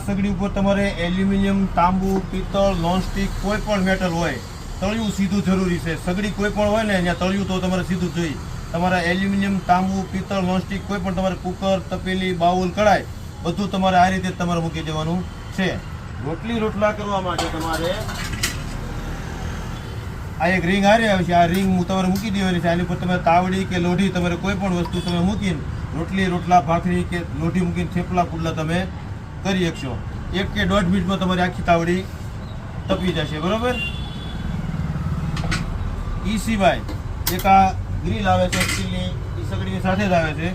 સગડી ઉપર તમારે એલ્યુમિનિયમ, તાંબુ, પિત્તળ, નોનસ્ટિક કોઈ પણ મેટલ હોય, તળિયું સીધું જરૂરી છે. સગડી કોઈ પણ હોય ને અહીંયા તળિયું તો તમારે સીધું જોઈએ. તમારા એલ્યુમિનિયમ, તાંબુ, પિત્તળ, નોનસ્ટિક કોઈ પણ તમારે કુકર, તપેલી, બાઉલ, કડાઈ બધું તમારે આ રીતે તમારે મૂકી દેવાનું છે. રોટલા કરવા માટે તમારે આ એક રીંગ હારે આવે છે. આ રીંગ તમારે મૂકી દેવાની છે. આની ઉપર તમે તાવડી કે લોઢી તમારે કોઈ પણ વસ્તુ તમે મૂકીને રોટલા, ભાખરી કે લોઢી મૂકીને થેપલા પુડલા તમે કરી શકશો. 1 કે 1.5 મિનિટમાં તમારી આખી તાવડી તપી જશે. બરોબર. ઈ સિવાય એક આ ગ્રીલ આવે છે, સ્ટીલની, એ સગડીની સાથે જ આવે છે.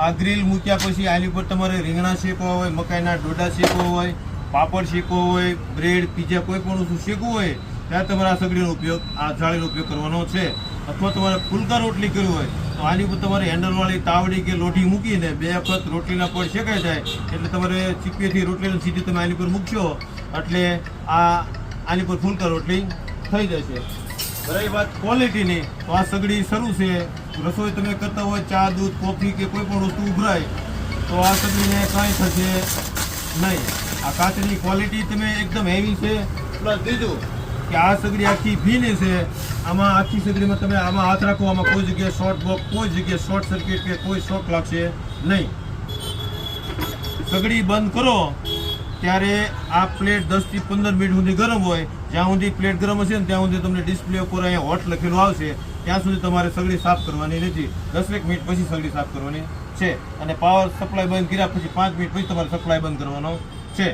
આ ગ્રીલ મૂક્યા પછી આની ઉપર તમારે રીંગણા શેકવા હોય, મકાઈના ડોડા શેકવા હોય, પાપડ શેકવો હોય, બ્રેડ, પીઝા કોઈ પણ વસ્તુ શેકવું હોય ત્યારે તમારે આ સગડીનો ઉપયોગ, આ જાળીનો ઉપયોગ કરવાનો છે. અથવા તમારે ફુલકા રોટલી કરવી હોય તો આની ઉપર તમારે હેન્ડલવાળી તાવડી કે લોઢી મૂકીને 2 વખત રોટલીના પડ શેકાઈ જાય એટલે તમારે ચીપીએથી રોટલીને સીધી તમે આની પર મૂકશો એટલે આની પર ફુલકા રોટલી થઈ જશે. રહી વાત ક્વોલિટીની, તો આ સગડી શરૂ છે. રસોઈ તમે કરતા હોય, ચા, દૂધ, કોફી કે કોઈ પણ વસ્તુ ઉભરાય તો આ સગડીને કાંઈ થશે નહીં. આ કાચની ક્વોલિટી તમે એકદમ હેવી છે. પ્લસ બીજું કે આ સગડી આખી ભીની છે. આમાં આખી સગડીમાં તમે આમાં હાથ રાખો, આમાં કોઈ જગ્યાએ શોર્ટ બોક્સ, કોઈ જગ્યાએ શોર્ટ સર્કિટ કે કોઈ શોક લાગશે નહીં. સગડી બંધ કરો ત્યારે આ પ્લેટ 10 થી 15 મિનિટ સુધી ગરમ હોય. જ્યાં સુધી પ્લેટ ગરમ હશે ને ત્યાં સુધી તમને ડિસ્પ્લે ઉપર અહીંયા હોટ લખેલું આવશે. ત્યાં સુધી તમારે સગડી સાફ કરવાની નથી. 10 મિનિટ પછી સગડી સાફ કરવાની છે. અને પાવર સપ્લાય બંધ કર્યા પછી 5 મિનિટ પછી તમારે સપ્લાય બંધ કરવાનો છે.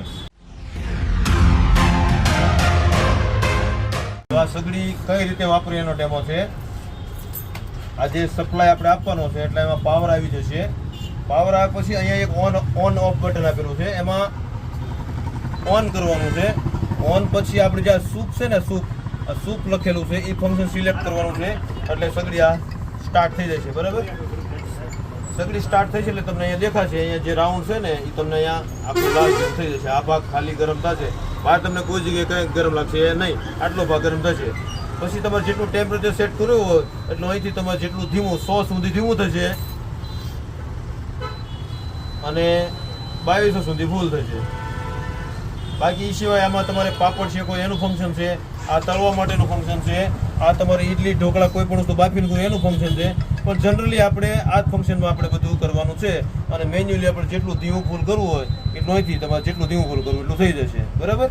આ સગડી કઈ રીતે વાપરી એનો ડેમો છે. આ જે સપ્લાય આપણે આપવાનો છે એટલે એમાં પાવર આવી જશે. પાવર આવ્યા પછી અહીંયા એક ઓન ઓફ બટન આપેલું છે, એમાં ઓન કરવાનું છે. ઓન પછી આપણે જે સૂપ છે ને, સૂપ લખેલું છે એ ફંક્શન સિલેક્ટ કરવાનું છે એટલે સગડી આ સ્ટાર્ટ થઈ જશે. બરાબર. સગડી સ્ટાર્ટ થઈ છે એટલે તમને અહીંયા દેખાશે. અહીંયા જે રાઉન્ડ છે ને એ તમને અહીંયા આખું લાલ જેવું થઈ જશે. આ ભાગ ખાલી ગરમ થશે. બહાર તમને કોઈ જગ્યાએ કંઈ ગરમ લાગશે નહીં. આટલો ભાગ ગરમ થશે. પછી તમારે જેટલું ટેમ્પરેચર સેટ કર્યું હોય એટલું અહીંથી તમારે જેટલું ધીમું 100 સુધી ધીમું થશે અને 2200 સુધી ફૂલ થશે. બાકી એ સિવાય આમાં તમારે પાપડ શેકો એનું ફંક્શન છે. આ તળવા માટેનું ફંક્શન છે. આ તમારે ઇડલી, ઢોકળા કોઈ પણ વસ્તુ બાફીને કરવું એનું ફંક્શન છે. પણ જનરલી આપણે આ જ ફંક્શનમાં આપણે બધું કરવાનું છે. અને મેન્યુઅલી આપણે જેટલું ધીમું ફૂલ કરવું હોય એટલું અહીંથી તમારે જેટલું ધીમું ફૂલ કરવું એટલું થઈ જશે. બરાબર.